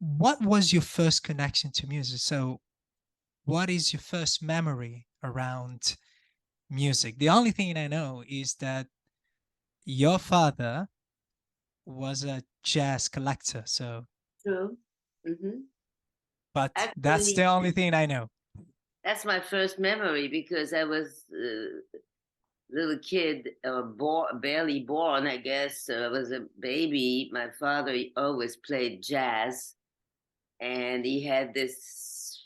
what was your first connection to music? So, what is your first memory around music? The only thing I know is that your father was a jazz collector. So, True. Hmm. but that's the Actually, only thing I know. that's my first memory because I was little kid, barely born, I guess. I was a baby. My father always played jazz, and he had this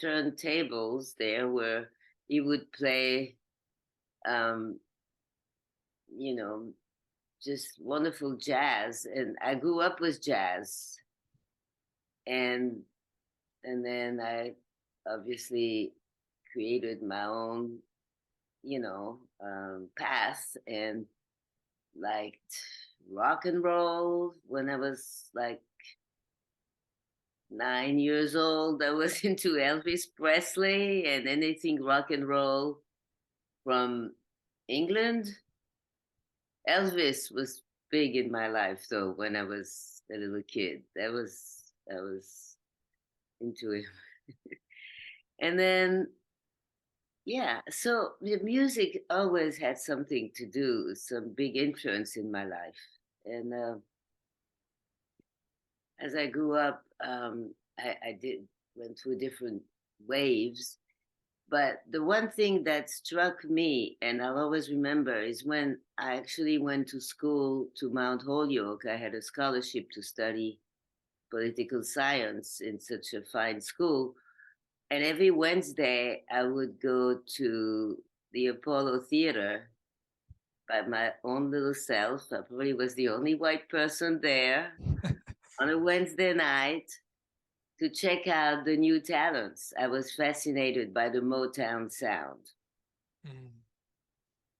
turntables there where he would play, um, you know, just wonderful jazz. And I grew up with jazz, and then I obviously created my own, path and liked rock and roll when I was like 9 years old. I was into Elvis Presley and anything rock and roll from England. Elvis was big in my life though when I was a little kid. I was into him. And then yeah, so the music always had something to do, some big influence in my life. And as I grew up, I did went through different waves. But the one thing that struck me, and I'll always remember, is when I actually went to school to Mount Holyoke. I had a scholarship to study political science in such a fine school. And every Wednesday, I would go to the Apollo Theater by my own little self. I probably was the only white person there on a Wednesday night to check out the new talents. I was fascinated by the Motown sound. Mm.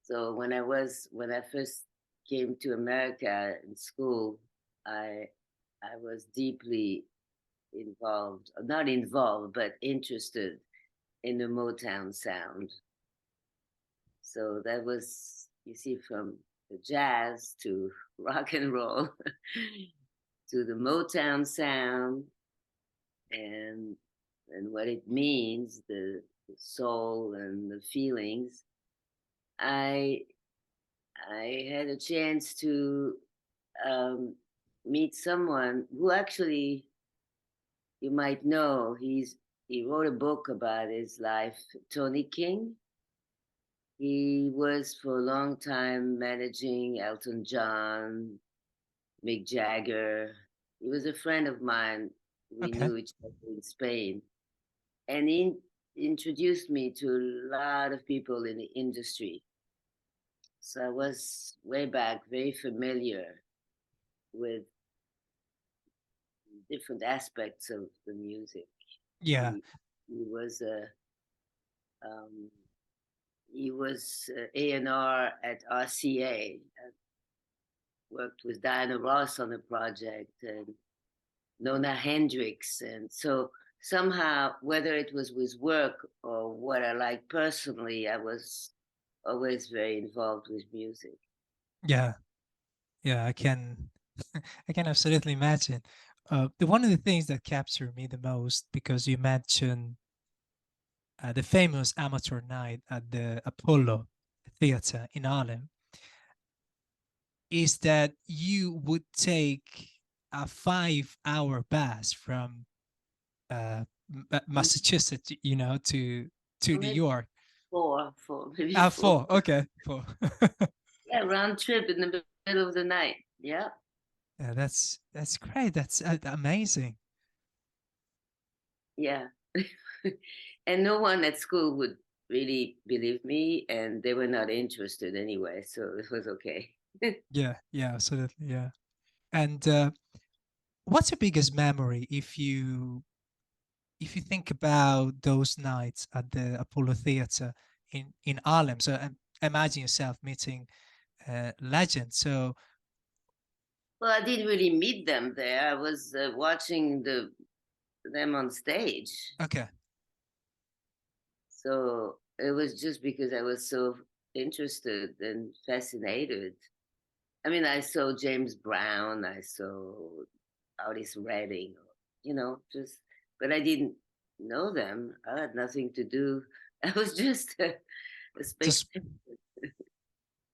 So when I first came to America in school, I I was deeply involved, not involved, but interested in the Motown sound. So that was, you see, from the jazz to rock and roll to the Motown sound and what it means, the soul and the feelings. I I had a chance to um, meet someone who actually you might know. He wrote a book about his life, Tony King. He was for a long time managing Elton John, Mick Jagger. He was a friend of mine. We Okay. knew each other in Spain. And he introduced me to a lot of people in the industry. So I was way back very familiar with different aspects of the music. Yeah. He, he was a um, he was A&R at RCA. I worked with Diana Ross on a project and Nona Hendrix, and so somehow, whether it was with work or what I like personally, I was always very involved with music. Yeah. Yeah. I can. I can absolutely imagine. The one of the things that captured me the most, because you mentioned the famous amateur night at the Apollo Theater in Harlem, is that you would take a 5 hour bus from Massachusetts, to Or New maybe York. maybe Ah, four. four. Okay, four. Yeah, round trip in the middle of the night. Yeah, Yeah, that's great. That's amazing. yeah. And no one at school would really believe me, and they were not interested anyway, so it was okay. Yeah, yeah, absolutely. Yeah. And what's your biggest memory if you think about those nights at the Apollo Theater in Harlem? So imagine yourself meeting legends. So Well, I didn't really meet them there. I was watching them on stage, okay, so it was just because I was so interested and fascinated. I mean, I saw James Brown. I saw Otis Redding, just, but I didn't know them. I had nothing to do. I was just a Just spectator.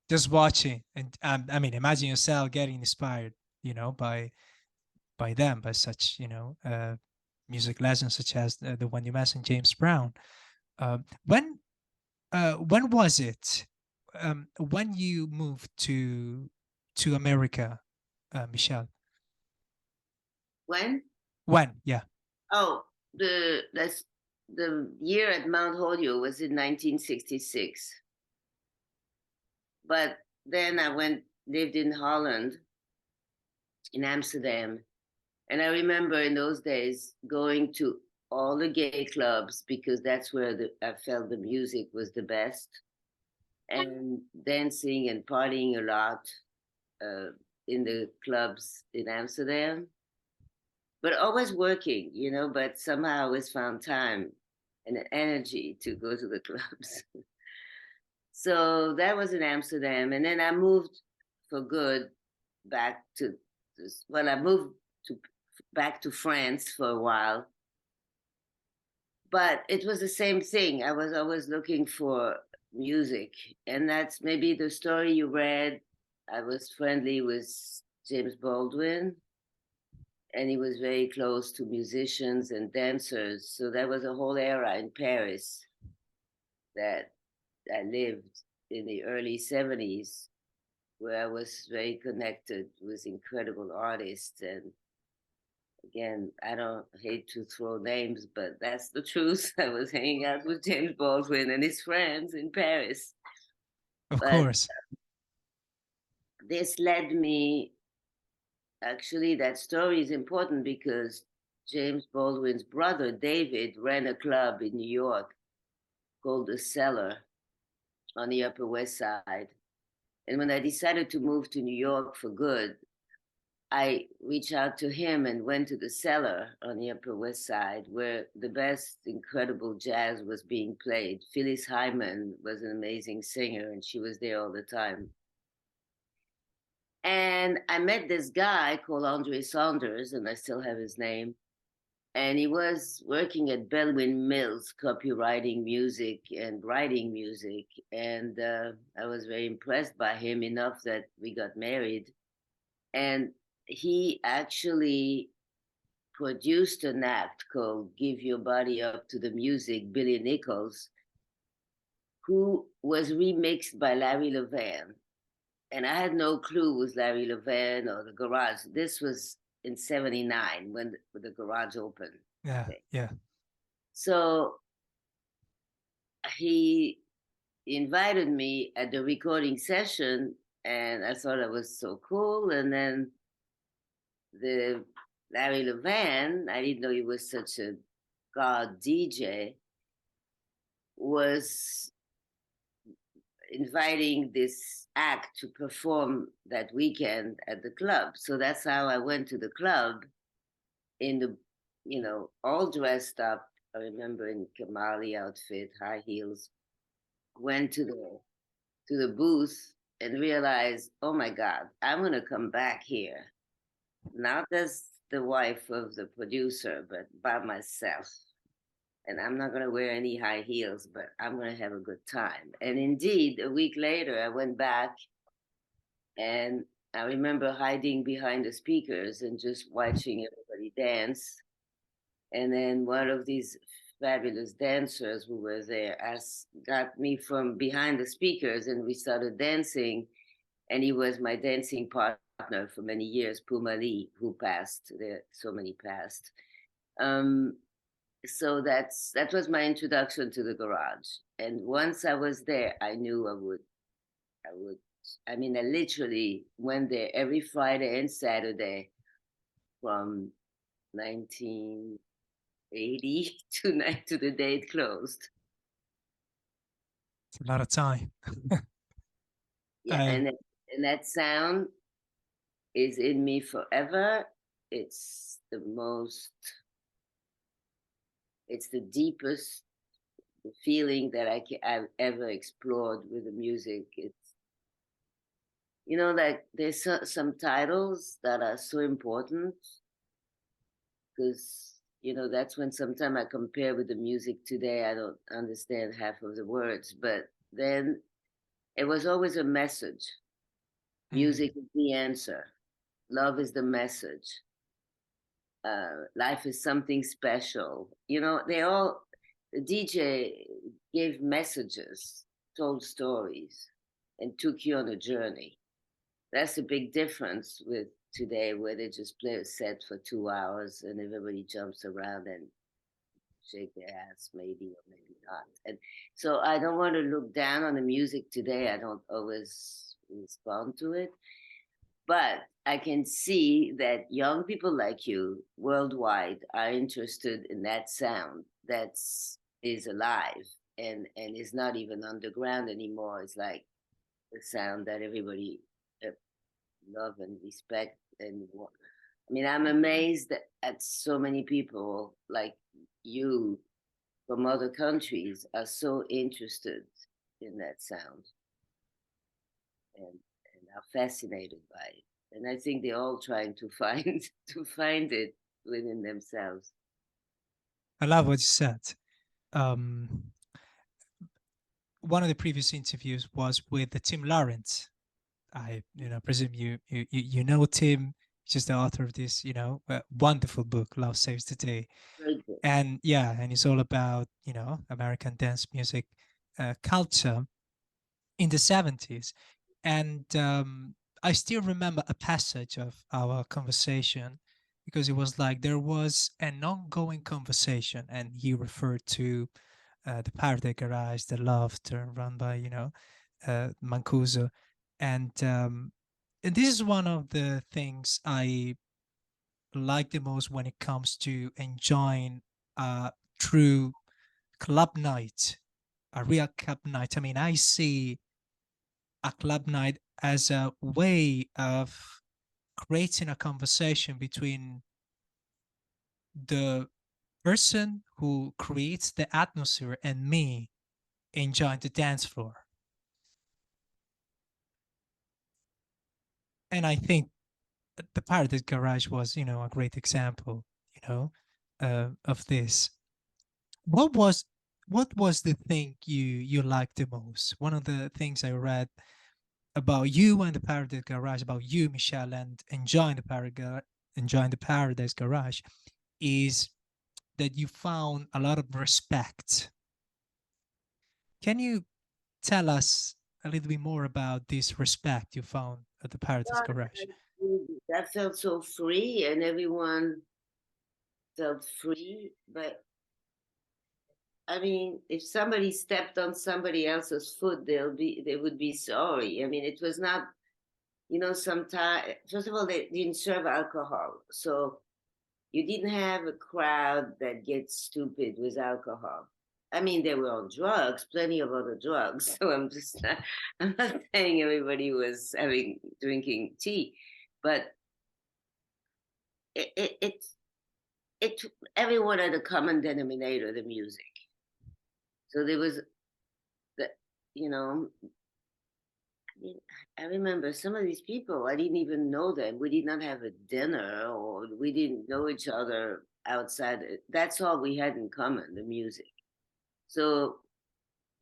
just watching, and I mean, imagine yourself getting inspired, by them, by such, music legends such as the one you mentioned, James Brown. When was it? When you moved to America, Michelle? When? When? Yeah. Oh, the year at Mount Holyoke was in 1966. But then I lived in Holland, in Amsterdam. And I remember in those days going to all the gay clubs because that's where I felt the music was the best, and dancing and partying a lot uh, in the clubs in Amsterdam, but always working, but somehow I always found time and energy to go to the clubs. So that was in Amsterdam. And then I moved for good back to, well, I moved to back to France for a while. But it was the same thing. I was always looking for music. And that's maybe the story you read. I was friendly with James Baldwin, and he was very close to musicians and dancers. So there was a whole era in Paris that I lived in the early 70s where I was very connected with incredible artists. And again, I don't hate to throw names, but that's the truth. I was hanging out with James Baldwin and his friends in Paris. Of But course. this led me, actually, that story is important because James Baldwin's brother, David, ran a club in New York called The Cellar on the Upper West Side. And when I decided to move to New York for good, I reached out to him and went to the Cellar on the Upper West Side where the best incredible jazz was being played. Phyllis Hyman was an amazing singer and she was there all the time. And I met this guy called Andre Saunders, and I still have his name. And he was working at Bellwin Mills, copywriting music and writing music. And I was very impressed by him enough that we got married. And he actually produced an act called Give Your Body Up to the Music, Billy Nichols, who was remixed by Larry Levan. And I had no clue with Larry Levan or the Garage. This was in 79 when the Garage opened. Yeah. Okay. Yeah. So he invited me at the recording session, and I thought it was so cool. And then the Larry Levan, I didn't know he was such a god DJ, was inviting this act to perform that weekend at the club. So that's how I went to the club in the, all dressed up. I remember in Kamali outfit, high heels, went to the booth and realized, oh my God, I'm gonna come back here, not as the wife of the producer, but by myself. And I'm not going to wear any high heels, but I'm going to have a good time. And indeed, a week later, I went back and I remember hiding behind the speakers and just watching everybody dance. And then one of these fabulous dancers who were there got me from behind the speakers and we started dancing. And he was my dancing partner for many years, Puma Lee, who passed. There, so many passed. So that was my introduction to the garage. And once I was there, I knew I would. I mean, I literally went there every Friday and Saturday from 1980 to the day it closed. It's a lot of time. Yeah, uh, and that sound is in me forever. It's the most. It's the deepest feeling that I've ever explored with the music. It's, like there's some titles that are so important because that's when sometimes I compare with the music today. I don't understand half of the words, but then it was always a message. Mm. Music is the answer. Love is the message. Life is something special. The DJ gave messages, told stories, and took you on a journey. That's a big difference with today, where they just play a set for 2 hours and everybody jumps around and shake their ass, maybe or maybe not. And so I don't want to look down on the music today. I don't always respond to it, but I can see that young people like you worldwide are interested in that sound is alive and is not even underground anymore. It's like the sound that everybody uh, love and respect. And I mean, I'm amazed at so many people like you from other countries are so interested in that sound and are fascinated by it. And I think they're all trying to find to find it within themselves. I love what you said. Um, One of the previous interviews was with the Tim Lawrence. I presume you know Tim. He's just the author of this wonderful book, Love Saves the Day. Very good. And yeah, and it's all about American dance music culture in the 70s. And I still remember a passage of our conversation because it was like there was an ongoing conversation, and he referred to the Paradise Garage, the Laughter, run by Mancuso, and this is one of the things I like the most when it comes to enjoying a true club night, a real club night. I mean, I see a club night as a way of creating a conversation between the person who creates the atmosphere and me enjoying the dance floor. And I think the Paradise Garage was, a great example, of this. What was what was the thing you liked the most? One of the things I read about you and the Paradise Garage, about you, Michelle, and enjoying the Paradise Garage, is that you found a lot of respect. Can you tell us a little bit more about this respect you found at the Paradise Well, Garage? that felt so free, and everyone felt free. But I mean, if somebody stepped on somebody else's foot, they would be sorry. I mean, it was not, sometimes, first of all, they didn't serve alcohol. So you didn't have a crowd that gets stupid with alcohol. I mean, they were on drugs, plenty of other drugs. So I'm not saying everybody was drinking tea, but it, it, it, it everyone had a common denominator, the music. So there was the, you know, I mean, I remember some of these people, I didn't even know them. We did not have a dinner or we didn't know each other outside. That's all we had in common, the music. So,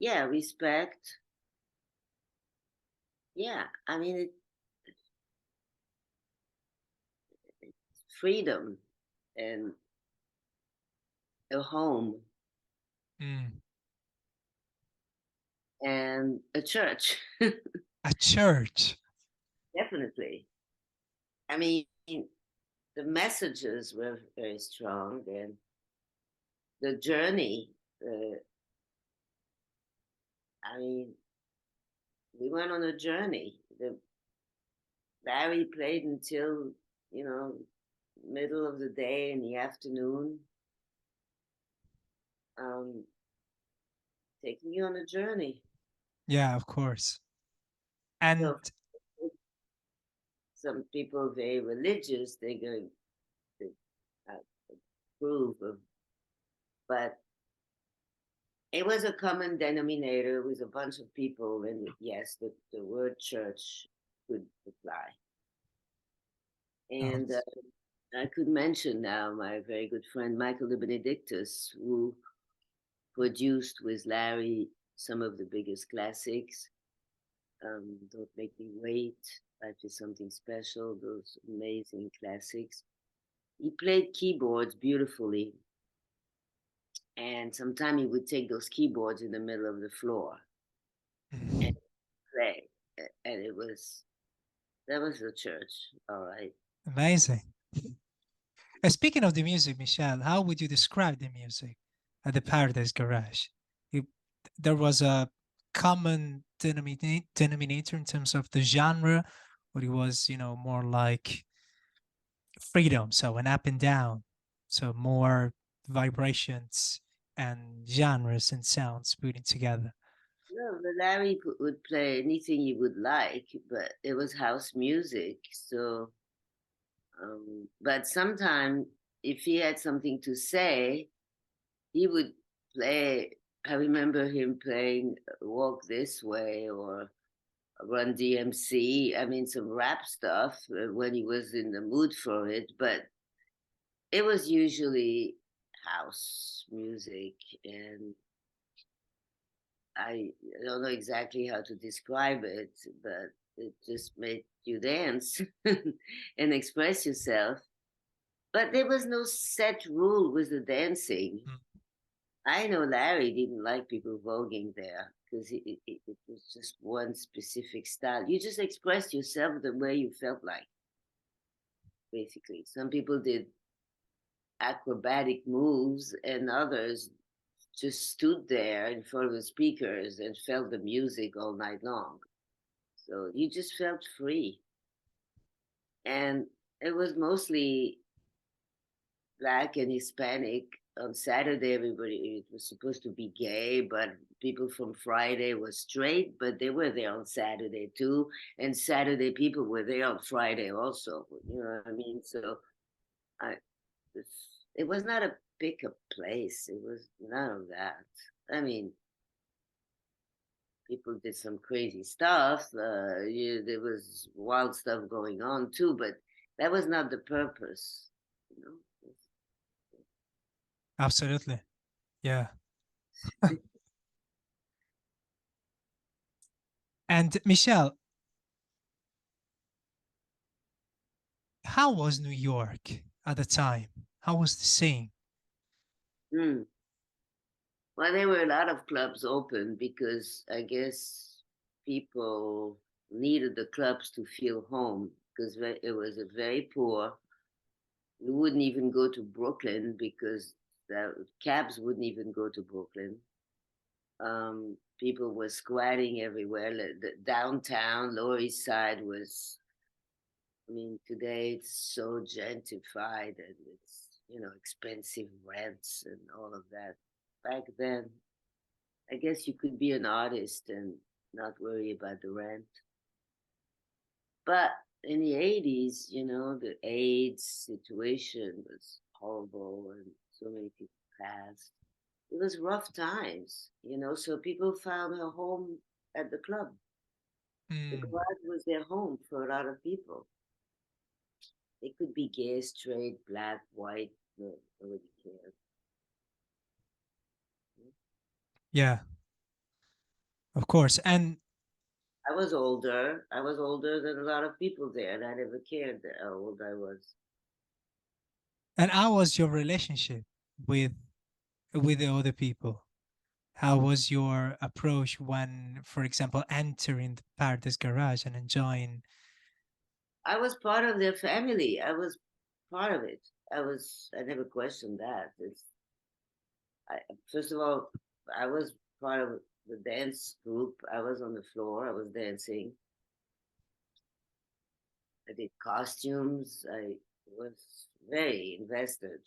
yeah, respect. Yeah, I mean, it's freedom and a home Mm. and a church. A church. Definitely. I mean, the messages were very strong and the journey. I mean, we went on a journey. Larry played until, you know, middle of the day in the afternoon, um, taking you on a journey. Yeah, of course. And So some people very religious, they're going to approve of, but it was a common denominator. It was a bunch of people, and yes, the word church could apply. oh, And I could mention now my very good friend Michael de Benedictus, who produced with Larry some of the biggest classics. Don't Make Me Wait, Life is Something Special, those amazing classics. He played keyboards beautifully, and sometimes he would take those keyboards in the middle of the floor and Mm. play. And that was the church, all right. Amazing. Speaking of the music, Michelle, how would you describe the music at the Paradise Garage? You, there was a common denominator in terms of the genre, but it was, more like freedom, so an up and down, so more vibrations and genres and sounds putting together. No, but Larry would play anything he would like, but it was house music. So, but sometimes if he had something to say, he would play. I remember him playing "Walk This Way" or "Run DMC." I mean, some rap stuff when he was in the mood for it. But it was usually house music, and I don't know exactly how to describe it, but it just made you dance and express yourself. But there was no set rule with the dancing. Mm. I know Larry didn't like people voguing there because it was just one specific style. You just expressed yourself the way you felt like, basically. Some people did acrobatic moves, and others just stood there in front of the speakers and felt the music all night long. So you just felt free. And it was mostly Black and Hispanic. On Saturday, everybody, it was supposed to be gay, but people from Friday were straight, but they were there on Saturday too. And Saturday people were there on Friday also. You know what I mean? So I, it was not a pickup place. It was none of that. I mean, people did some crazy stuff. There was wild stuff going on too, but that was not the purpose. You know? Absolutely. Yeah. And Michelle, how was New York at the time? How was the scene? Hmm. Well, there were a lot of clubs open because I guess people needed the clubs to feel home because it was a very poor. We wouldn't even go to Brooklyn because the cabs wouldn't even go to Brooklyn. People were squatting everywhere. The downtown, Lower East Side was, I mean, today it's so gentrified and it's, expensive rents and all of that. Back then, I guess you could be an artist and not worry about the rent. But in the 80s, the AIDS situation was horrible and so many people passed. It was rough times, so people found a home at the club. The Mm. garage was their home for a lot of people. They could be gay, straight, black, white, nobody cared. Yeah, of course. And I was older. I was older than a lot of people there, and I never cared how old I was. how was your relationship with the other people? How was your approach when, for example, entering the Paradise Garage and enjoying? I was part of their family. I was part of it. I never questioned that. I, first of all, I was part of the dance group. I was on the floor. I was dancing. I did costumes. I was very invested.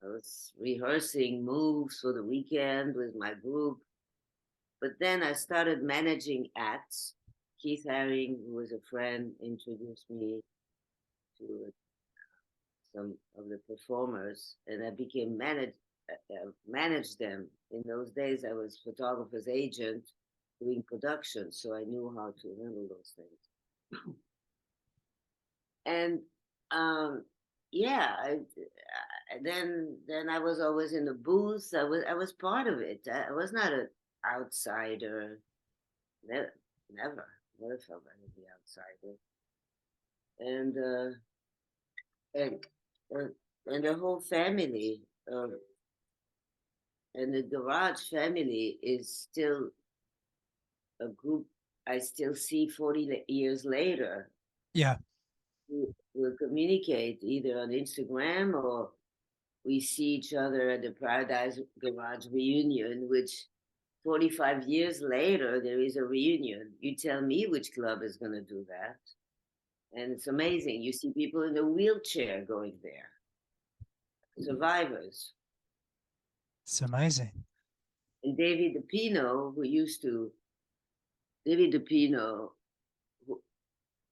I was rehearsing moves for the weekend with my group. But then I started managing acts. Keith Haring, who was a friend, introduced me to some of the performers, and I became managed them. In those days, I was photographer's agent doing production, so I knew how to handle those things. And um, yeah, then I was always in the booth. I was part of it. I was not an outsider. Never, never felt like the outsider. And and and, and the whole family, and the garage family is still a group I still see 40 years later. Yeah, We will communicate either on Instagram, or we see each other at the Paradise Garage reunion, which 45 years later, there is a reunion. You tell me which club is going to do that. And it's amazing. You see people in a wheelchair going there, survivors. it's amazing. And David DePino, who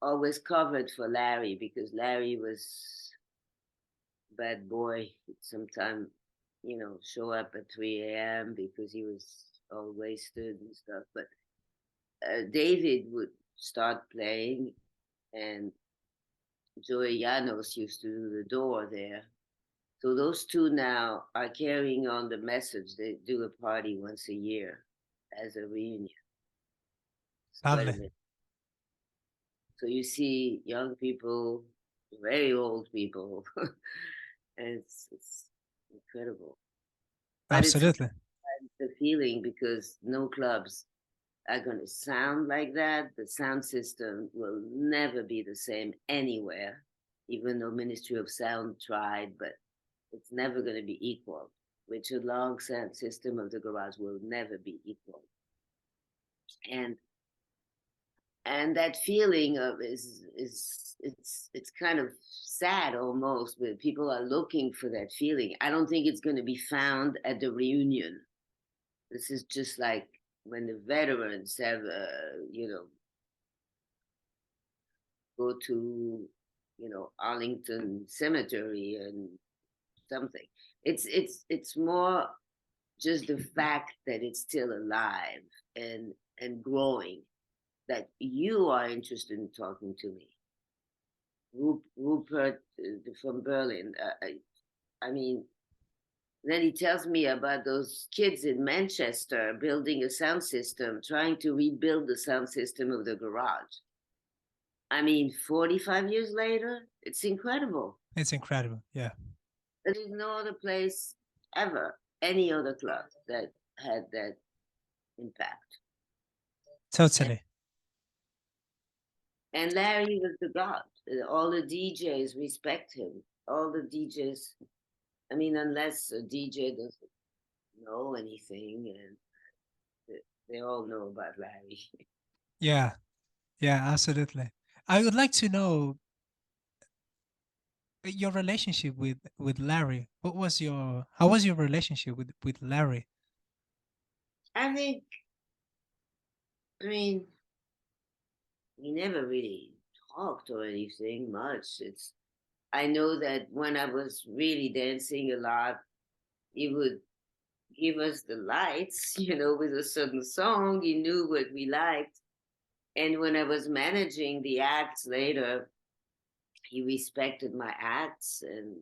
always covered for Larry, because Larry was a bad boy. Sometimes, show up at 3 a.m. because he was all wasted and stuff. But David would start playing, and Joey Llanos used to do the door there. So those two now are carrying on the message. They do a party once a year as a reunion. It's quite Lovely. amazing. So you see young people, very old people, and it's incredible. But it's Absolutely. the feeling, because no clubs are going to sound like that. The sound system will never be the same anywhere, even though Ministry of Sound tried, but it's never going to be equal. Richard Long's sound system of the garage will never be equal. And that feeling of is it's kind of sad almost, but people are looking for that feeling. I don't think it's going to be found at the reunion. This is just like when the veterans have, go to, Arlington Cemetery and something. It's more just the fact that it's still alive and growing, that you are interested in talking to me. Rupert from Berlin. I mean, then he tells me about those kids in Manchester building a sound system, trying to rebuild the sound system of the garage. I mean, 45 years later, it's incredible. It's incredible. Yeah, There is no other place ever, any other club that had that impact. And, totally. and Larry was the god. All the DJs respect him. All the DJs, I mean, unless a DJ doesn't know anything, and they all know about Larry. Yeah, yeah, absolutely. I would like to know your relationship with Larry. How was your relationship with Larry? I think, I mean, we never really talked or anything much. I know that when I was really dancing a lot, he would give us the lights, with a certain song. He knew what we liked. And when I was managing the acts later, he respected my acts. And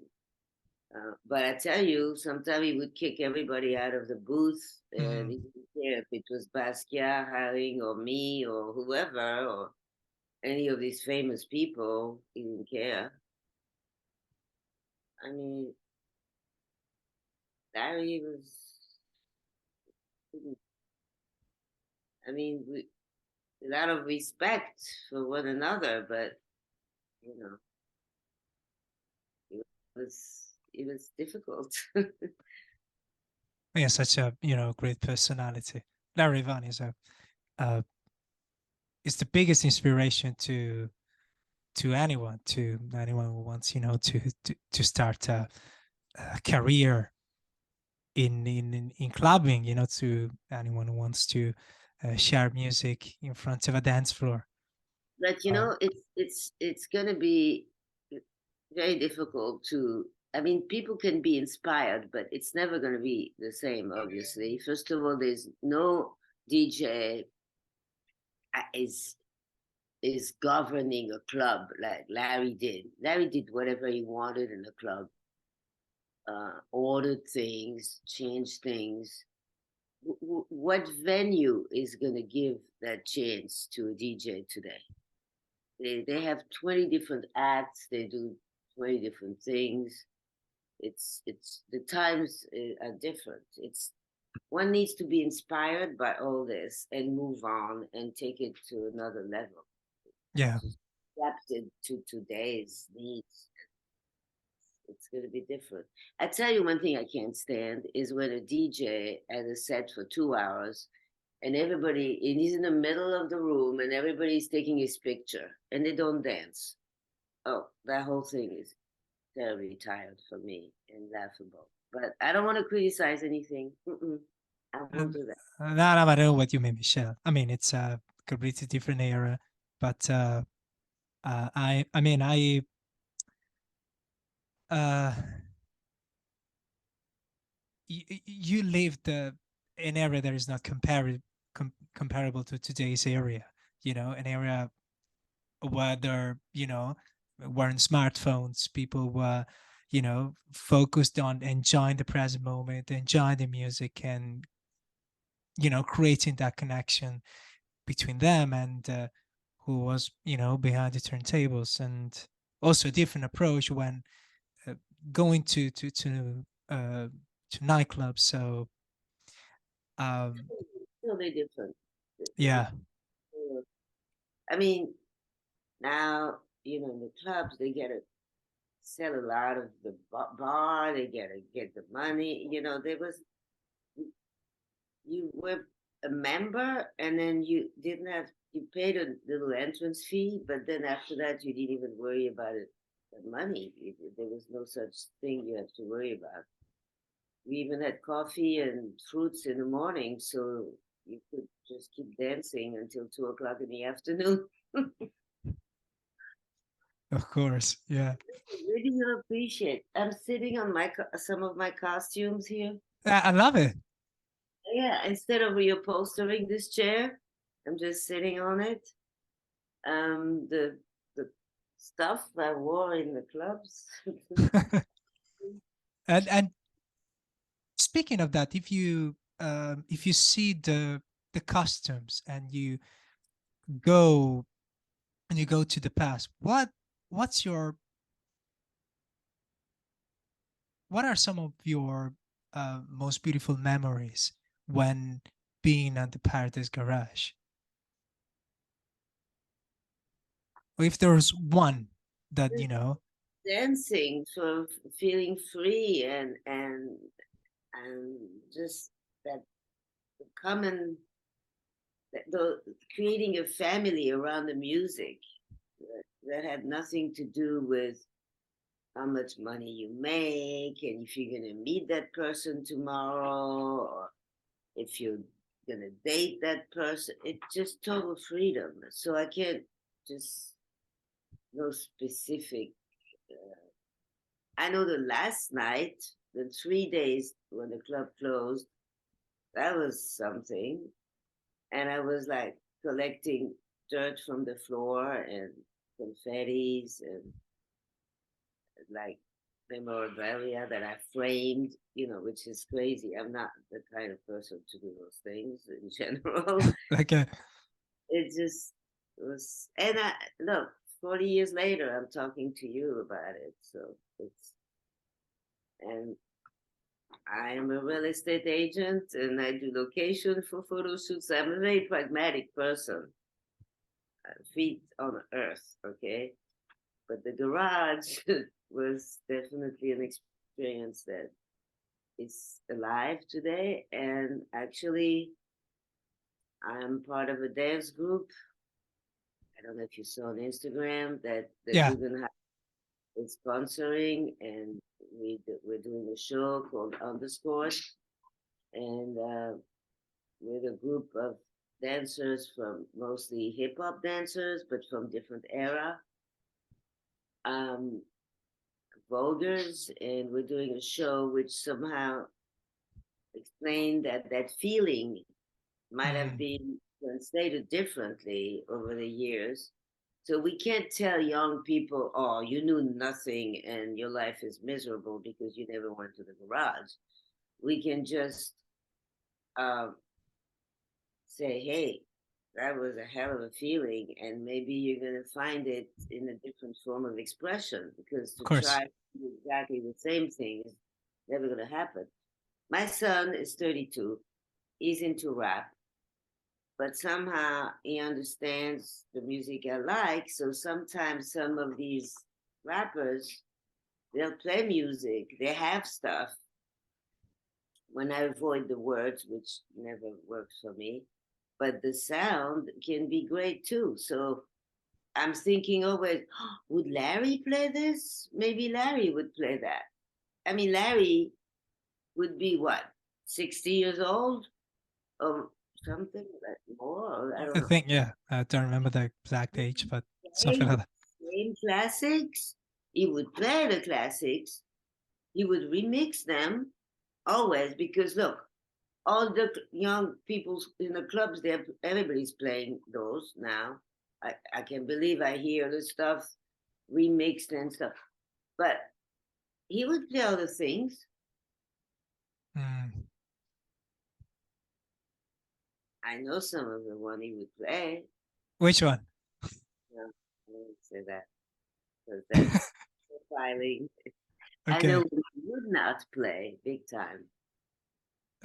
but I tell you, sometimes he would kick everybody out of the booth, and he Mm, didn't care if it was Basquiat hiring or me or whoever or any of these famous people. He didn't care. I mean, Larry was. I mean, a lot of respect for one another, but you know, it was difficult. yeah, such a great personality. Larry Levan uh, is the biggest inspiration to anyone who wants to start a career in clubbing. To anyone who wants to share music in front of a dance floor. But Uh, it's gonna be very difficult to. I mean, people can be inspired, but it's never going to be the same. Obviously, first of all, there's no DJ is. is governing a club like Larry did. Larry did whatever he wanted in the club, ordered things, changed things. What venue is going to give that chance to a DJ today? They have 20 different acts. They do 20 different things. It's the times are different. It's one needs to be inspired by all this and move on and take it to another level. Yeah. Just adapted to today's needs. It's going to be different. I tell you one thing I can't stand is when a DJ has a set for 2 hours and and he's in the middle of the room and everybody's taking his picture and they don't dance. Oh, that whole thing is terribly tired for me and laughable. But I don't want to criticize anything. I won't And do that. no, no, I know what you mean, Michelle. I mean, it's a completely different era, but I mean, uh, you lived an area that is not comparable to today's area. You know, an area where there, weren't smartphones. People were, focused on enjoying the present moment, enjoying the music, and creating that connection between them and who was behind the turntables, and also a different approach when uh, going uh, to nightclubs. So um, Totally different. yeah, I mean, now, in the clubs, they get to sell a lot of the bar, they get to get the money. There was, you were a member and then you paid a little entrance fee, but then after that, you didn't even worry about it, the money. There was no such thing you had to worry about. We even had coffee and fruits in the morning, so you could just keep dancing until 2 o'clock in the afternoon. of course, yeah. Really will appreciate. I'm sitting on some of my costumes here. I love it. Yeah, instead of reupholstering this chair, I'm just sitting on it. The stuff I wore in the clubs. And speaking of that, if you see the customs and go you go to the past, what's your what are some of your most beautiful memories when being at the Paradise Garage? Or if there's one that Dancing for feeling free and just that common the creating a family around the music that had nothing to do with how much money you make and if you're going to meet that person tomorrow or if you're going to date that person. It's just total freedom. So I can't just no specific. I know the last night, the 3 days when the club closed, that was something. And I was like collecting dirt from the floor and confettis and like memorabilia that I framed, which is crazy. I'm not the kind of person to do those things in general. like It just was, and I look, 40 years later, I'm talking to you about it. So and I am a real estate agent and I do location for photo shoots. I'm a very pragmatic person, feet on earth, okay? But the garage was definitely an experience that is alive today. And actually, I'm part of a dance group. I don't know if you saw on Instagram that the yeah. Guggenheim is sponsoring, and we're doing a show called Underscores, and we're a group of dancers from mostly hip hop dancers, but from different era. Um, Vulgars, and we're doing a show which somehow explained that feeling might have Mm, been translated differently over the years. So we can't tell young people, oh, you knew nothing and your life is miserable because you never went to the garage. We can just uh, say, hey, that was a hell of a feeling, and maybe you're going to find it in a different form of expression, because Of to course. try to do exactly the same thing is never going to happen. My son is 32, he's into rap, but somehow he understands the music I like. So sometimes some of these rappers, they'll play music, they have stuff. When I avoid the words, which never works for me, but the sound can be great too. So I'm thinking always, oh, would Larry play this? Maybe Larry would play that. I mean, Larry would be what, 60 years old or something like more? I don't I know. think, yeah, I don't remember the exact age, but something Play like the that. same classics. He would play the classics. He would remix them always, because look, all the young people in the clubs there, everybody's playing those now. I can believe I hear the stuff remixed and stuff. But he would play other things. Mm. I know some of the one he would play. Which one? No, I won't say that because that's profiling. I know Okay. he would not play big time.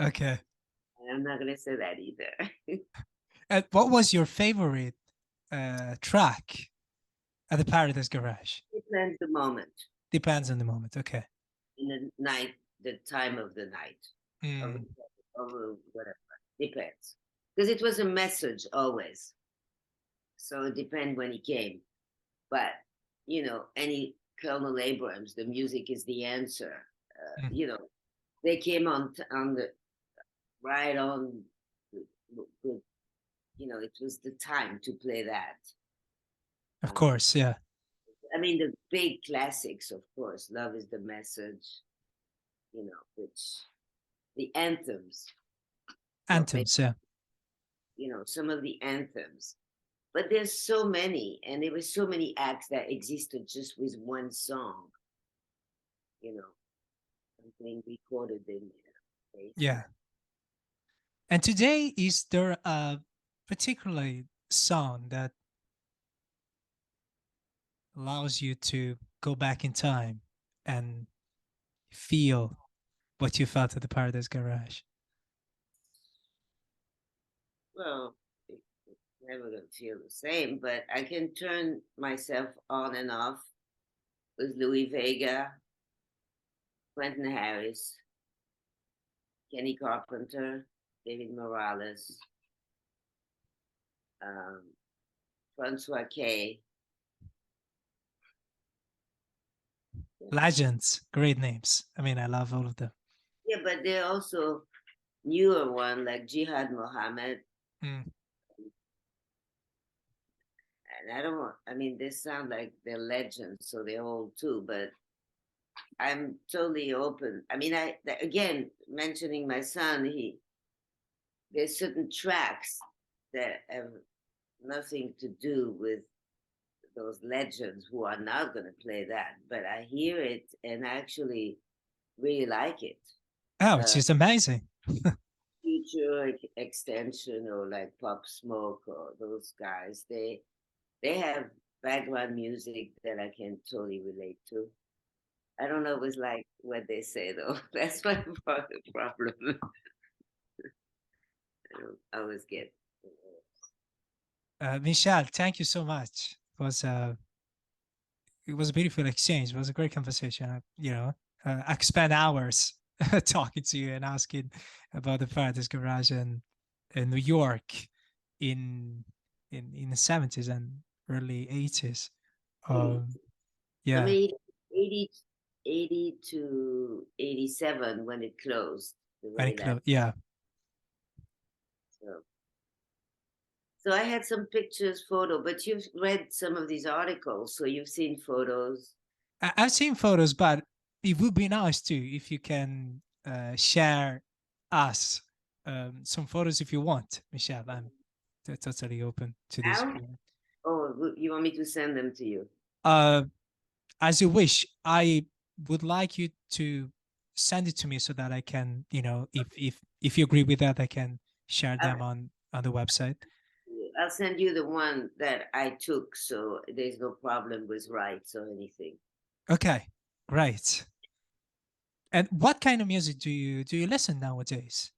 Okay. And I'm not gonna say that either. And what was your favorite track at the Paradise Garage? Depends the moment, Depends on the moment. Okay. in the night, the time of the night, of, Mm. of whatever. Depends. Because it was a message always. So it depends when he came. But, any Colonel Abrams, the music is the answer. Mm. They came on the right on the, it was the time to play that. Of Um, course. Yeah. I mean, the big classics, of course, Love is the Message, which the anthems, well, maybe, Anthems. Yeah. some of the anthems. But there's so many, and there were so many acts that existed just with one song, you know, something recorded in their Yeah. basement. And today, is there a particular song that allows you to go back in time and feel what you felt at the Paradise Garage? Well, it's never going to feel the same, but I can turn myself on and off with Louis Vega, Quentin Harris, Kenny Carpenter, David Morales, um, Francois K. Legends, great names. I mean, I love all of them. Yeah, but there are also newer one like Jihad Mohammed. Mm. And I don't want, I mean, they sound like they're legends, so they're old too, but I'm totally open. I mean, again, mentioning my son, there's certain tracks that have nothing to do with those legends who are not going to play that, but I hear it and I actually really like it. Oh, it's Uh, just amazing. Future Extension or like Pop Smoke or those guys, they have background music that I can totally relate to. I don't always like what they say though. That's my problem. I don't always get. Michelle, thank you so much. It was a beautiful exchange. It was a great conversation. I could spend hours talking to you and asking about the Paradise Garage and in New York in in the 70s and early 80s. Mm. From Yeah, 80 to 87 when it closed, the very very last. close. Yeah, So, so I had some pictures, photo, but you've read some of these articles, so you've seen photos. I've seen photos, but it would be nice too if you can share us some photos if you want, Michelle. I'm totally open to this. Now, Oh, you want me to send them to you? Uh, as you wish. I would like you to send it to me so that I can, if you agree with that, I can share I'll, them on the website. I'll send you the one that I took, so there's no problem with rights or anything. Okay, great. And what kind of music do you listen nowadays,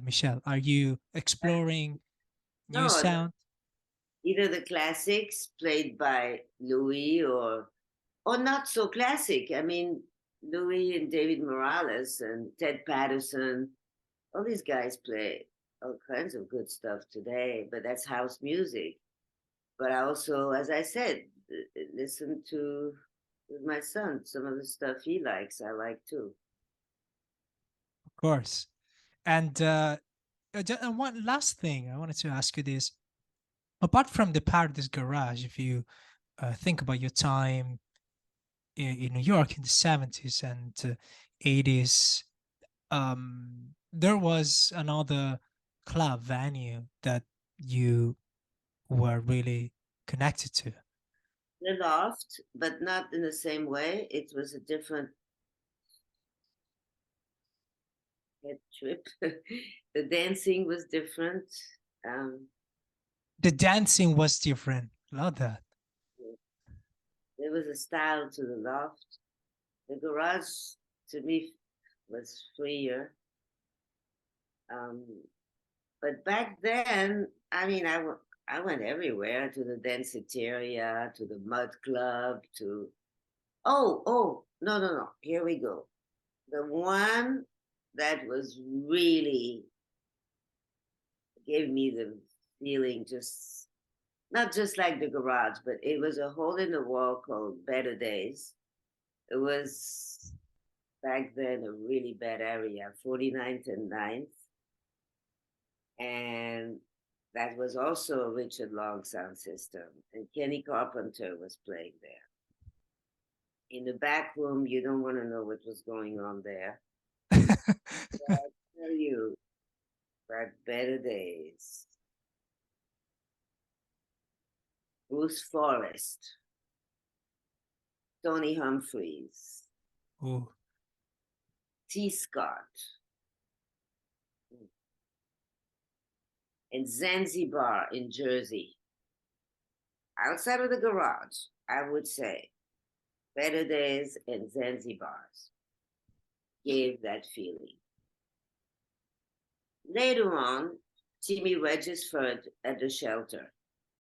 Michelle? Are you exploring new No, sound? either the classics played by Louis or not so classic. I mean, Louis and David Morales and Ted Patterson, all these guys play all kinds of good stuff today, but that's house music. But I also, as I said, listen to with my son some of the stuff he likes. I like too. Of course. And one last thing I wanted to ask you this: apart from the Paradise Garage, if you think about your time in New York in the 70s and 80s, there was another club venue that you were really connected to. The loft, but not in the same way. It was a different head trip. The dancing was different. Um, The dancing was different. Love that. there was a style to the loft. The garage, to me, was freer. Um, but back then, I mean, I went everywhere to the Danceteria, to the Mud Club, to no, no, no. Here we go. The one that was really gave me the feeling, just not just like the garage, but it was a hole in the wall called Better Days. It was back then a really bad area, 49th and 9th. And that was also a Richard Long sound system. And Kenny Carpenter was playing there. In the back room, you don't want to know what was going on there. But I tell you, back Better Days. Bruce Forrest, Tony Humphreys, Ooh, T. Scott, and Zanzibar in Jersey. Outside of the garage, I would say Better Days and Zanzibars gave that feeling. Later on, Timmy Regisford at the shelter.